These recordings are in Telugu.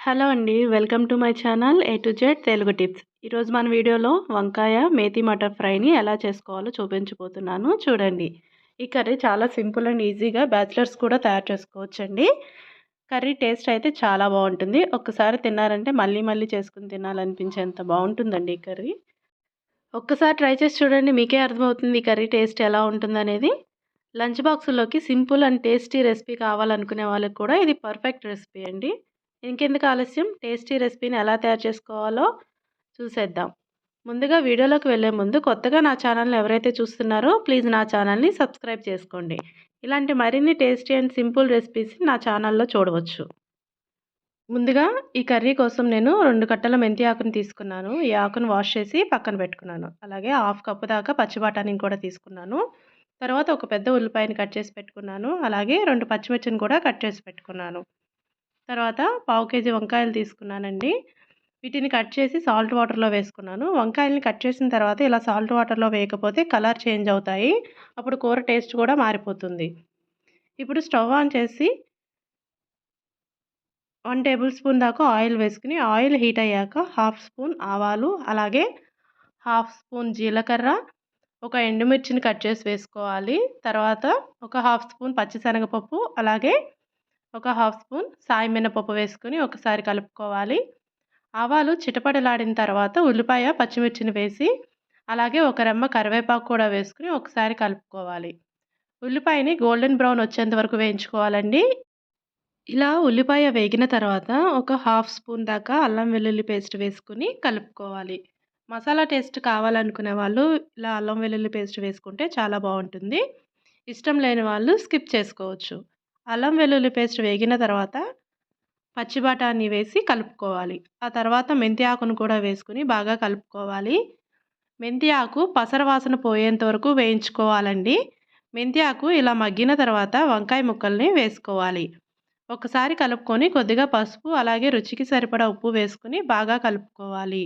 హలో అండి. Welcome to my channel A to Z Telugu tips. ఈరోజు మన వీడియోలో వంకాయ, మేతి మటర్ ఫ్రైని ఎలా చేసుకోవాలో చూపించబోతున్నాను చూడండి. ఈ కర్రీ చాలా సింపుల్ అండ్ ఈజీగా బ్యాచిలర్స్ కూడా తయారు చేసుకోవచ్చండి. కర్రీ టేస్ట్ అయితే చాలా బాగుంటుంది. ఒక్కసారి తిన్నారంటే మళ్ళీ మళ్ళీ చేసుకుని తినాలనిపించేంత బాగుంటుందండి ఈ కర్రీ. ఒక్కసారి ట్రై చేసి చూడండి, మీకే అర్థమవుతుంది ఈ కర్రీ టేస్ట్ ఎలా ఉంటుందనేది. లంచ్ బాక్సుల్లోకి సింపుల్ అండ్ టేస్టీ రెసిపీ కావాలనుకునే వాళ్ళకి కూడా ఇది పర్ఫెక్ట్ రెసిపీ అండి. ఇంకెందుకు ఆలస్యం, టేస్టీ రెసిపీని ఎలా తయారు చేసుకోవాలో చూసేద్దాం. ముందుగా వీడియోలోకి వెళ్ళే ముందు కొత్తగా నా ఛానల్ని ఎవరైతే చూస్తున్నారో ప్లీజ్ నా ఛానల్ని సబ్స్క్రైబ్ చేసుకోండి. ఇలాంటి మరిన్ని టేస్టీ అండ్ సింపుల్ రెసిపీస్ నా ఛానల్లో చూడవచ్చు. ముందుగా ఈ కర్రీ కోసం నేను 2 కట్టల మెంతి ఆకుని తీసుకున్నాను. ఈ ఆకును వాష్ చేసి పక్కన పెట్టుకున్నాను. అలాగే హాఫ్ కప్పు దాకా పచ్చి బఠానీని కూడా తీసుకున్నాను. తర్వాత ఒక పెద్ద ఉల్లిపాయని కట్ చేసి పెట్టుకున్నాను. అలాగే 2 పచ్చిమిర్చిని కూడా కట్ చేసి పెట్టుకున్నాను. తర్వాత పావు కేజీ వంకాయలు తీసుకున్నానండి. వీటిని కట్ చేసి సాల్ట్ వాటర్లో వేసుకున్నాను. వంకాయల్ని కట్ చేసిన తర్వాత ఇలా సాల్ట్ వాటర్లో వేయకపోతే కలర్ చేంజ్ అవుతాయి. అప్పుడు కూర టేస్ట్ కూడా మారిపోతుంది. ఇప్పుడు స్టవ్ ఆన్ చేసి 1 టేబుల్ స్పూన్ దాకా ఆయిల్ వేసుకుని, ఆయిల్ హీట్ అయ్యాక హాఫ్ స్పూన్ ఆవాలు, అలాగే హాఫ్ స్పూన్ జీలకర్ర, ఒక ఎండుమిర్చిని కట్ చేసి వేసుకోవాలి. తర్వాత ఒక హాఫ్ స్పూన్ పచ్చిశనగపప్పు, అలాగే ఒక హాఫ్ స్పూన్ సాయి మినపప్పు వేసుకుని ఒకసారి కలుపుకోవాలి. ఆవాలు చిటపటలాడిన తర్వాత ఉల్లిపాయ, పచ్చిమిర్చిని వేసి, అలాగే ఒక రెమ్మ కరివేపాకు కూడా వేసుకుని ఒకసారి కలుపుకోవాలి. ఉల్లిపాయని గోల్డెన్ బ్రౌన్ వచ్చేంత వరకు వేయించుకోవాలండి. ఇలా ఉల్లిపాయ వేగిన తర్వాత ఒక హాఫ్ స్పూన్ దాకా అల్లం వెల్లుల్లి పేస్ట్ వేసుకుని కలుపుకోవాలి. మసాలా టేస్ట్ కావాలనుకునే వాళ్ళు ఇలా అల్లం వెల్లుల్లి పేస్ట్ వేసుకుంటే చాలా బాగుంటుంది. ఇష్టం లేని వాళ్ళు స్కిప్ చేసుకోవచ్చు. అల్లం వెల్లుల్లి పేస్ట్ వేగిన తర్వాత పచ్చి బఠానీ వేసి కలుపుకోవాలి. ఆ తర్వాత మెంతి ఆకును కూడా వేసుకుని బాగా కలుపుకోవాలి. మెంతి ఆకు పసర వాసన పోయేంత వరకు వేయించుకోవాలండి. మెంతి ఆకు ఇలా మగ్గిన తర్వాత వంకాయ ముక్కల్ని వేసుకోవాలి. ఒకసారి కలుపుకొని కొద్దిగా పసుపు, అలాగే రుచికి సరిపడా ఉప్పు వేసుకుని బాగా కలుపుకోవాలి.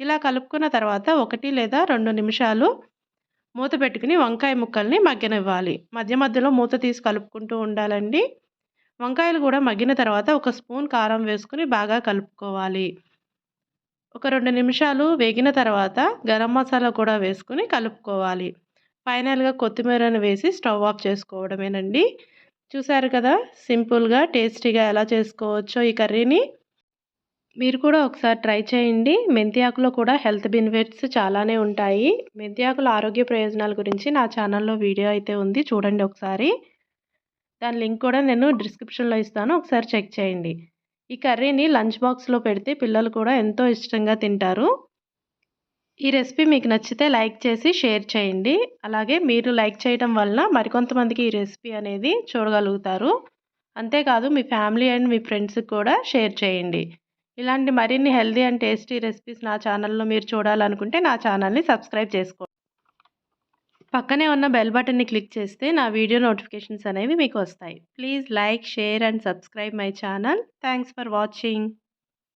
ఇలా కలుపుకున్న తర్వాత 1 లేదా 2 నిమిషాలు మూత పెట్టుకుని వంకాయ ముక్కల్ని మగ్గనివ్వాలి. మధ్య మధ్యలో మూత తీసి కలుపుకుంటూ ఉండాలండి. వంకాయలు కూడా మగ్గిన తర్వాత ఒక స్పూన్ కారం వేసుకుని బాగా కలుపుకోవాలి. ఒక 2 నిమిషాలు వేగిన తర్వాత గరం మసాలా కూడా వేసుకుని కలుపుకోవాలి. ఫైనల్గా కొత్తిమీరను వేసి స్టవ్ ఆఫ్ చేసుకోవడమేనండి. చూసారు కదా, సింపుల్గా టేస్టీగా ఎలా చేసుకోవచ్చో ఈ కర్రీని. మీరు కూడా ఒకసారి ట్రై చేయండి. మెంతి ఆకులో కూడా హెల్త్ బెనిఫిట్స్ చాలానే ఉంటాయి. మెంతి ఆకుల ఆరోగ్య ప్రయోజనాల గురించి నా ఛానల్లో వీడియో అయితే ఉంది, చూడండి ఒకసారి. దాని లింక్ కూడా నేను డిస్క్రిప్షన్లో ఇస్తాను, ఒకసారి చెక్ చేయండి. ఈ కర్రీని లంచ్ బాక్స్లో పెడితే పిల్లలు కూడా ఎంతో ఇష్టంగా తింటారు. ఈ రెసిపీ మీకు నచ్చితే లైక్ చేసి షేర్ చేయండి. అలాగే మీరు లైక్ చేయడం వలన మరికొంతమందికి ఈ రెసిపీ అనేది చూడగలుగుతారు. అంతేకాదు మీ ఫ్యామిలీ అండ్ మీ ఫ్రెండ్స్కి కూడా షేర్ చేయండి. ఇలాంటి మరిన్ని హెల్తీ అండ్ టేస్టీ రెసిపీస్ నా ఛానల్లో మీరు చూడాలనుకుంటే నా ఛానల్ని సబ్స్క్రైబ్ చేసుకోండి. పక్కనే ఉన్న బెల్ బటన్ని క్లిక్ చేస్తే నా వీడియో నోటిఫికేషన్స్ అనేవి మీకు వస్తాయి. Please like, share and subscribe my channel. Thanks for watching.